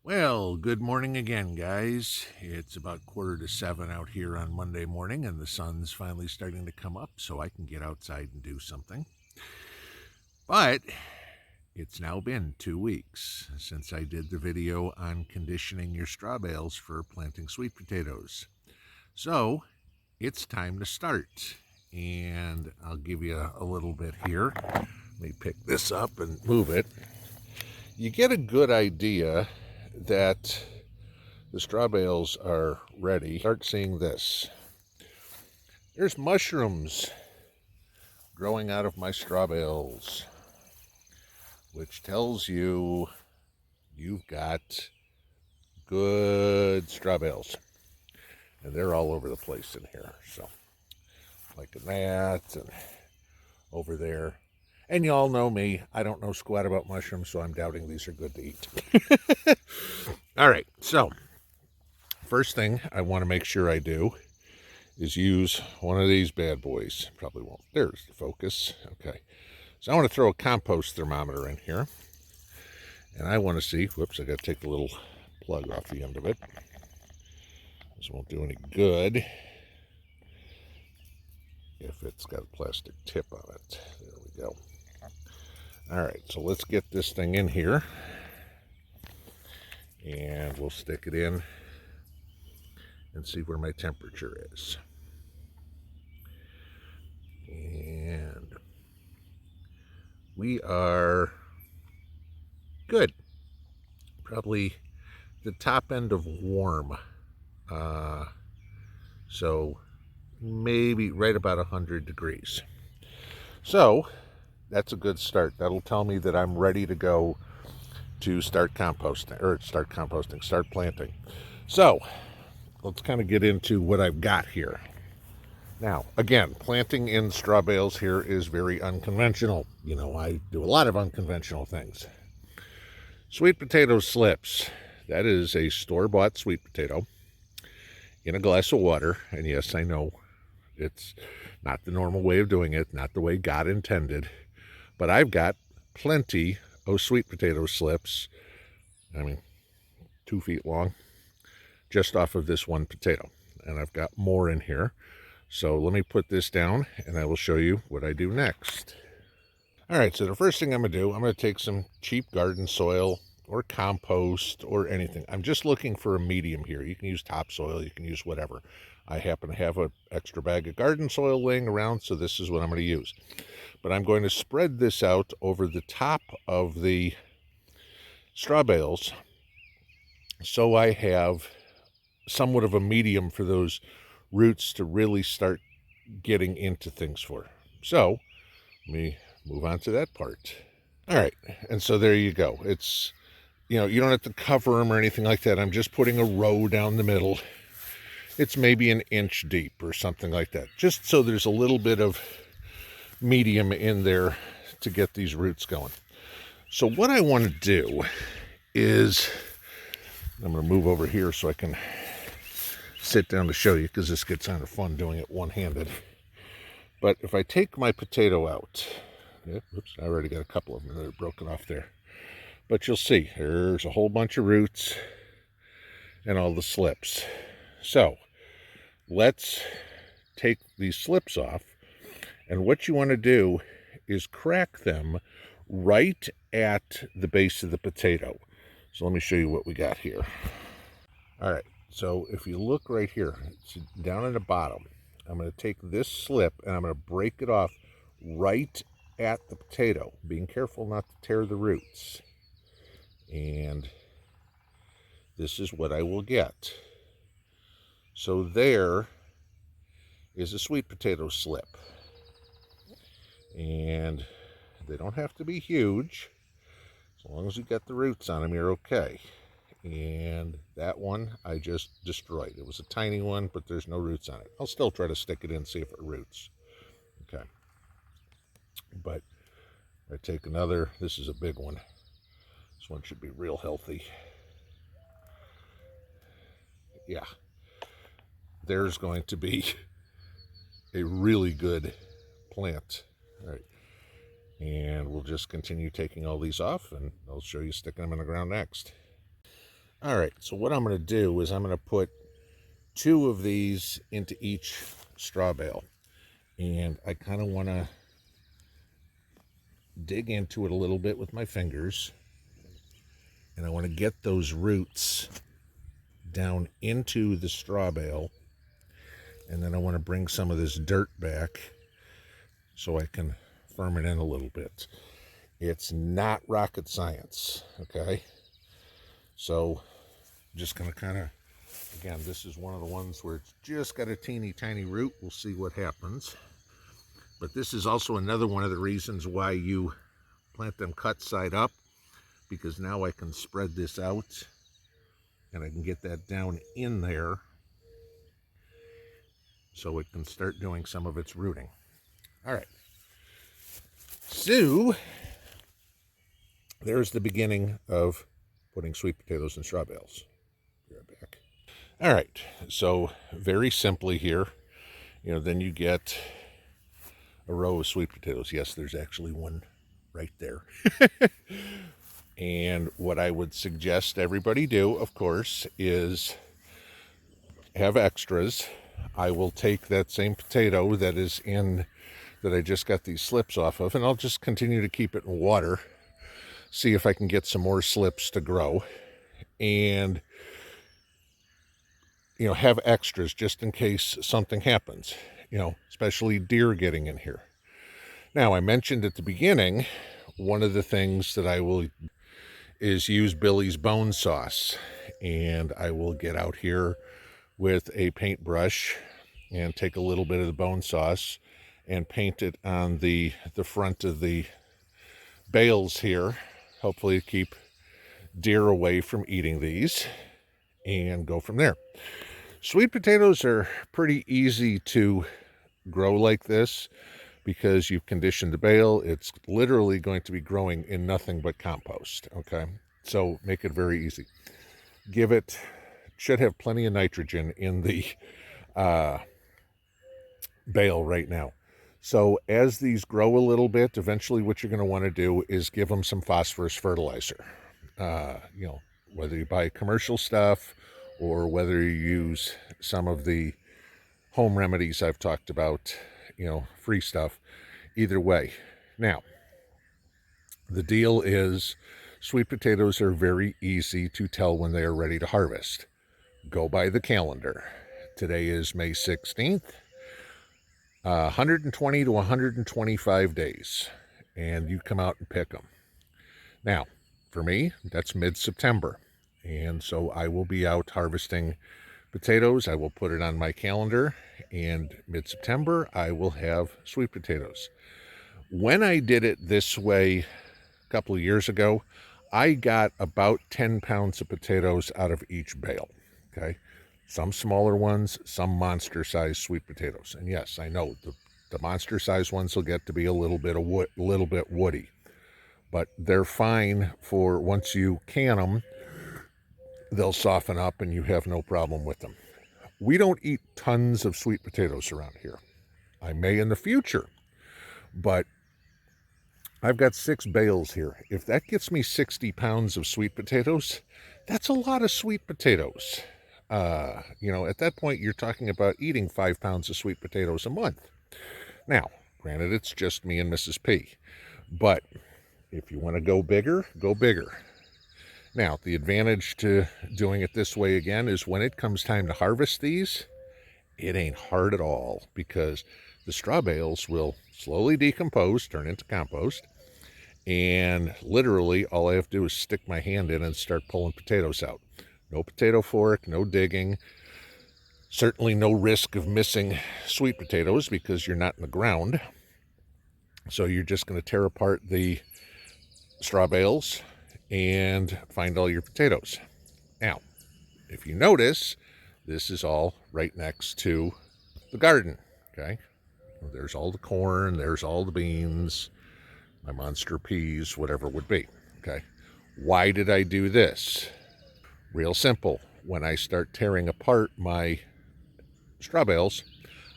Well, good morning again, guys. It's about 6:45 out here on Monday morning, and the sun's finally starting to come up so I can get outside and do something. But it's now been 2 weeks since I did the video on conditioning your straw bales for planting sweet potatoes. So it's time to start. And I'll give you a little bit here. Let me pick this up and move it. You get a good idea that the straw bales are ready. Start seeing this. There's mushrooms growing out of my straw bales, which tells you you've got good straw bales. And they're all over the place in here. So, like that and over there. And you all know me. I don't know squat about mushrooms, so I'm doubting these are good to eat. All right, so first thing I want to make sure I do is use one of these bad boys. Probably won't. There's the focus. Okay. So I want to throw a compost thermometer in here. And I want to see, whoops, I got to take the little plug off the end of it. This won't do any good if it's got a plastic tip on it. There we go. All right, so let's get this thing in here. And we'll stick it in and see where my temperature is. And we are good. Probably the top end of warm. So maybe right about 100 degrees. So that's a good start. That'll tell me that I'm ready to go to start planting. So let's kind of get into what I've got here. Now, again, planting in straw bales here is very unconventional. You know, I do a lot of unconventional things. Sweet potato slips. That is a store-bought sweet potato in a glass of water. And yes, I know it's not the normal way of doing it, not the way God intended. But I've got plenty of sweet potato slips, 2 feet long, just off of this one potato. And I've got more in here. So let me put this down and I will show you what I do next. All right, so the first thing I'm going to do, I'm going to take some cheap garden soil or compost or anything. I'm just looking for a medium here. You can use topsoil, you can use whatever. I happen to have an extra bag of garden soil laying around, so this is what I'm going to use. But I'm going to spread this out over the top of the straw bales so I have somewhat of a medium for those roots to really start getting into things for. So let me move on to that part. All right, and so there you go. It's, you don't have to cover them or anything like that. I'm just putting a row down the middle. It's maybe an inch deep or something like that, just so there's a little bit of medium in there to get these roots going. So what I want to do is, I'm going to move over here so I can sit down to show you, because this gets kind of fun doing it one-handed. But if I take my potato out, oops, I already got a couple of them that are broken off there. But you'll see, there's a whole bunch of roots and all the slips. So let's take these slips off. And what you want to do is crack them right at the base of the potato. So let me show you what we got here. All right, so if you look right here, it's down at the bottom. I'm going to take this slip and I'm going to break it off right at the potato, being careful not to tear the roots. And this is what I will get. So there is a sweet potato slip. And they don't have to be huge. As long as you get the roots on them, you're okay. And that one I just destroyed. It was a tiny one, but there's no roots on it. I'll still try to stick it in, see if it roots. Okay. But I take another, this is a big one. This one should be real healthy. Yeah. There's going to be a really good plant. All right. And we'll just continue taking all these off, and I'll show you sticking them in the ground next. All right, so what I'm going to do is I'm going to put 2 of these into each straw bale. And I kind of want to dig into it a little bit with my fingers. And I want to get those roots down into the straw bale. And then I want to bring some of this dirt back so I can firm it in a little bit. It's not rocket science, okay? So just going to kind of, again, this is one of the ones where it's just got a teeny tiny root. We'll see what happens. But this is also another one of the reasons why you plant them cut side up, because now I can spread this out and I can get that down in there so it can start doing some of its rooting. All right. So there's the beginning of putting sweet potatoes in straw bales. Be right back. All right. So very simply here, then you get a row of sweet potatoes. Yes, there's actually one right there. And what I would suggest everybody do, of course, is have extras. I will take that same potato that I just got these slips off of, and I'll just continue to keep it in water, see if I can get some more slips to grow, and have extras just in case something happens, especially deer getting in here. Now, I mentioned at the beginning, one of the things that I will is use Billy's bone sauce, and I will get out here with a paintbrush and take a little bit of the bone sauce and paint it on the front of the bales here, hopefully keep deer away from eating these, and go from there. Sweet potatoes are pretty easy to grow like this because you've conditioned the bale. It's literally going to be growing in nothing but compost, okay? So make it very easy. Should have plenty of nitrogen in the bale right now. So as these grow a little bit, eventually what you're going to want to do is give them some phosphorus fertilizer. Whether you buy commercial stuff or whether you use some of the home remedies I've talked about, free stuff, either way. Now, the deal is sweet potatoes are very easy to tell when they are ready to harvest. Go by the calendar. Today is May 16th. 120 to 125 days, and you come out and pick them. Now, for me, that's mid-September, and so I will be out harvesting potatoes. I will put it on my calendar, and mid-September, I will have sweet potatoes. When I did it this way a couple of years ago, I got about 10 pounds of potatoes out of each bale, okay? Some smaller ones, some monster-sized sweet potatoes. And yes, I know the monster-sized ones will get to be a little bit woody, but they're fine for once you can them. They'll soften up, and you have no problem with them. We don't eat tons of sweet potatoes around here. I may in the future, but I've got 6 bales here. If that gets me 60 pounds of sweet potatoes, that's a lot of sweet potatoes. At that point, you're talking about eating 5 pounds of sweet potatoes a month. Now, granted, it's just me and Mrs. P. But if you want to go bigger, go bigger. Now, the advantage to doing it this way again is when it comes time to harvest these, it ain't hard at all because the straw bales will slowly decompose, turn into compost, and literally all I have to do is stick my hand in and start pulling potatoes out. No potato fork, no digging. Certainly no risk of missing sweet potatoes because you're not in the ground. So you're just going to tear apart the straw bales and find all your potatoes. Now, if you notice, this is all right next to the garden, okay? There's all the corn, there's all the beans, my monster peas, whatever it would be, okay? Why did I do this? Real simple. When I start tearing apart my straw bales,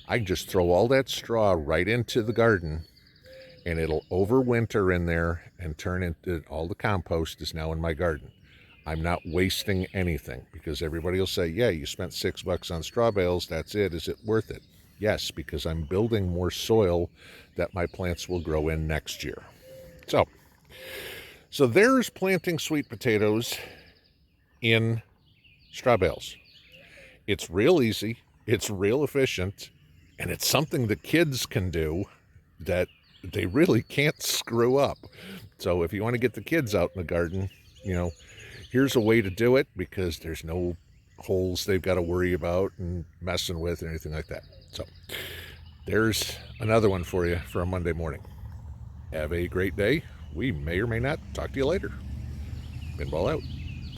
I just throw all that straw right into the garden, and it'll overwinter in there and turn into all the compost is now in my garden. I'm not wasting anything, because everybody will say, yeah, you spent $6 on straw bales. That's it. Is it worth it? Yes, because I'm building more soil that my plants will grow in next year. So there's planting sweet potatoes in straw bales. It's real easy. It's real efficient. And it's something the kids can do that they really can't screw up. So if you want to get the kids out in the garden, here's a way to do it, because there's no holes they've got to worry about and messing with or anything like that. So there's another one for you for a Monday morning. Have a great day. We may or may not talk to you later. Pinball out.